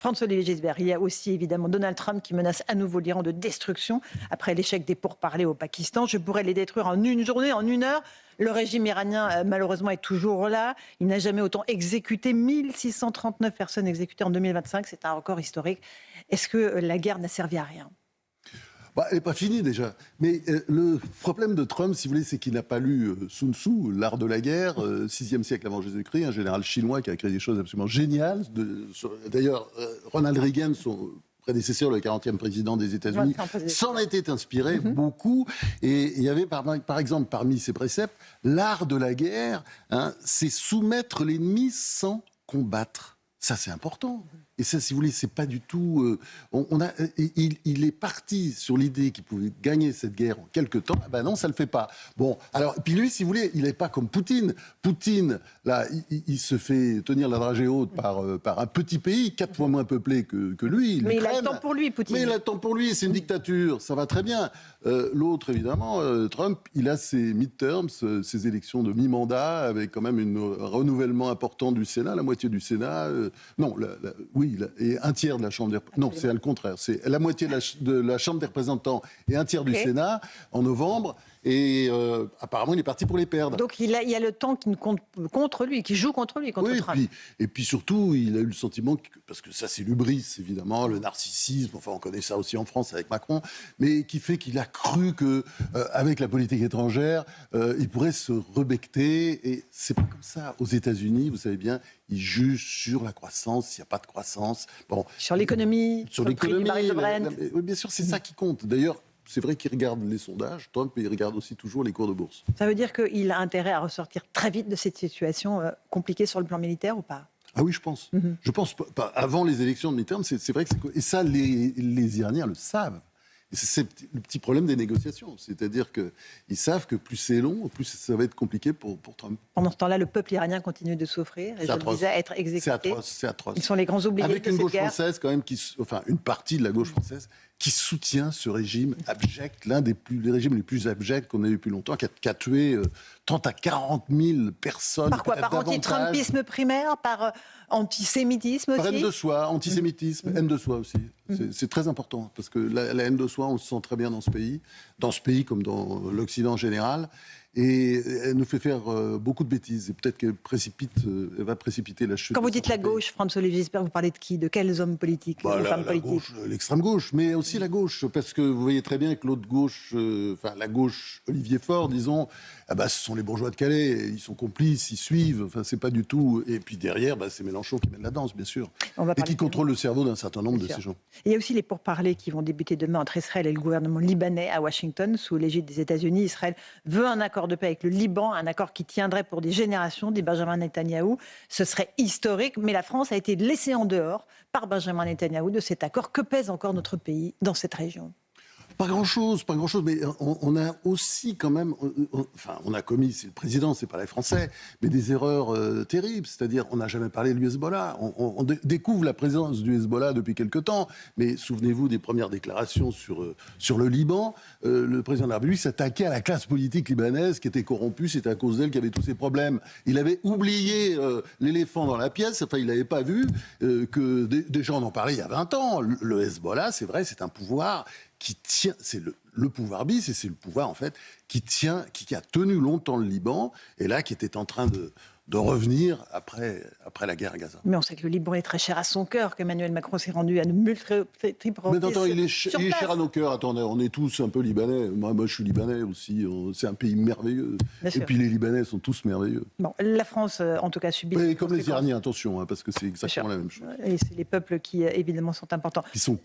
François-Olivier Gisbert, il y a aussi évidemment Donald Trump qui menace à nouveau l'Iran de destruction après l'échec des pourparlers au Pakistan. Je pourrais les détruire en une journée, en une heure. Le régime iranien, malheureusement, est toujours là. Il n'a jamais autant exécuté. 1639 personnes exécutées en 2025. C'est un record historique. Est-ce que la guerre n'a servi à rien ? Elle n'est pas finie déjà. Mais le problème de Trump, si vous voulez, c'est qu'il n'a pas lu Sun Tzu, l'art de la guerre, 6e siècle avant Jésus-Christ, un général chinois qui a créé des choses absolument géniales. D'ailleurs, Ronald Reagan, son prédécesseur, le 40e président des États-Unis, s'en était inspiré beaucoup. Et il y avait par exemple parmi ses préceptes, l'art de la guerre, c'est soumettre l'ennemi sans combattre. Ça, c'est important. Et ça, si vous voulez, c'est pas du tout... il est parti sur l'idée qu'il pouvait gagner cette guerre en quelques temps. Ben non, ça le fait pas. Bon, alors, puis lui, si vous voulez, il n'est pas comme Poutine. Poutine, là, il se fait tenir la dragée haute par un petit pays, 4 fois moins peuplé que lui. Mais il a le temps pour lui, Poutine. Mais il a le temps pour lui, c'est une dictature, ça va très bien. L'autre, évidemment, Trump, il a ses midterms, ses élections de mi-mandat, avec quand même un renouvellement important du Sénat, la moitié du Sénat. Et un tiers de la Chambre des représentants. Non, c'est le contraire. C'est la moitié de la Chambre des représentants et un tiers du Sénat en novembre. Et apparemment, il est parti pour les perdre. Donc il y a le temps qui compte contre lui, qui joue contre lui, contre Trump. Et puis surtout, il a eu le sentiment, parce que ça c'est l'hubris, évidemment, le narcissisme, enfin on connaît ça aussi en France avec Macron, mais qui fait qu'il a cru qu'avec la politique étrangère, il pourrait se rebecter. Et c'est pas comme ça. Aux États-Unis, vous savez bien, ils jugent sur la croissance, s'il n'y a pas de croissance. Bon, sur l'économie, sur le prix du baril de Brent. Oui, bien sûr, c'est ça qui compte. D'ailleurs, c'est vrai qu'il regarde les sondages, Trump, et il regarde aussi toujours les cours de bourse. Ça veut dire qu'il a intérêt à ressortir très vite de cette situation compliquée sur le plan militaire ou pas ? Ah oui, je pense. Je pense pas. Avant les élections de mi-terme, c'est vrai que c'est... Et ça, les Iraniens le savent. Et c'est le petit problème des négociations. C'est-à-dire qu'ils savent que plus c'est long, plus ça va être compliqué pour Trump. Pendant ce temps-là, le peuple iranien continue de souffrir. Et je le disais, être exécuté. C'est atroce. Ils sont les grands oubliés avec de cette guerre. Avec une gauche française, quand même, une partie de la gauche française, qui soutient ce régime abject, l'un des régimes les plus abjects qu'on a eu depuis longtemps, qui a tué 30 à 40 000 personnes. Par quoi ? Par anti-trumpisme primaire ? Par antisémitisme aussi ? Par haine de soi, antisémitisme, haine de soi aussi. C'est très important, parce que la haine de soi, on le sent très bien dans ce pays comme dans l'Occident en général. Et elle nous fait faire beaucoup de bêtises. Et peut-être qu'elle va précipiter la chute. Quand vous dites la gauche, François-Olivier Gisbert, vous parlez de qui ? De quels hommes politiques, femmes politiques ? Gauche, l'extrême gauche, mais aussi la gauche. Parce que vous voyez très bien que l'autre gauche, la gauche Olivier Faure, disons, ce sont les bourgeois de Calais. Ils sont complices, ils suivent. Enfin, c'est pas du tout... Et puis derrière, c'est Mélenchon qui mène la danse, bien sûr. Et qui contrôle le cerveau d'un certain nombre de ces gens. Il y a aussi les pourparlers qui vont débuter demain entre Israël et le gouvernement libanais à Washington, sous l'égide des États-Unis. Israël veut un accord de paix avec le Liban, un accord qui tiendrait pour des générations, dit Benjamin Netanyahou. Ce serait historique, mais la France a été laissée en dehors par Benjamin Netanyahou de cet accord. Que pèse encore notre pays dans cette région ? Pas grand-chose, mais on a aussi quand même, on a commis, c'est le président, c'est pas les Français, mais des erreurs terribles, c'est-à-dire on n'a jamais parlé de l'Hezbollah, on découvre la présence du Hezbollah depuis quelque temps, mais souvenez-vous des premières déclarations sur le Liban, le président de la République s'attaquait à la classe politique libanaise qui était corrompue, c'était à cause d'elle qu'il y avait tous ces problèmes. Il avait oublié l'éléphant dans la pièce, il n'avait pas vu que des gens en parlaient il y a 20 ans. Le Hezbollah, c'est vrai, c'est un pouvoir qui tient, c'est le pouvoir bis, et c'est le pouvoir en fait qui a tenu longtemps le Liban, et là qui était en train de revenir après la guerre à Gaza. Mais on sait que le Liban est très cher à son cœur, qu'Emmanuel Macron s'est rendu à de multiples reprises. Mais attends, il est cher à nos cœurs. Attendez, on est tous un peu libanais. Moi, je suis libanais aussi. C'est un pays merveilleux. Et puis les Libanais sont tous merveilleux. Bon, la France, en tout cas, subit. Mais comme les Iraniens, attention, parce que c'est exactement la même chose. Et c'est les peuples qui, évidemment, sont importants. Qui sont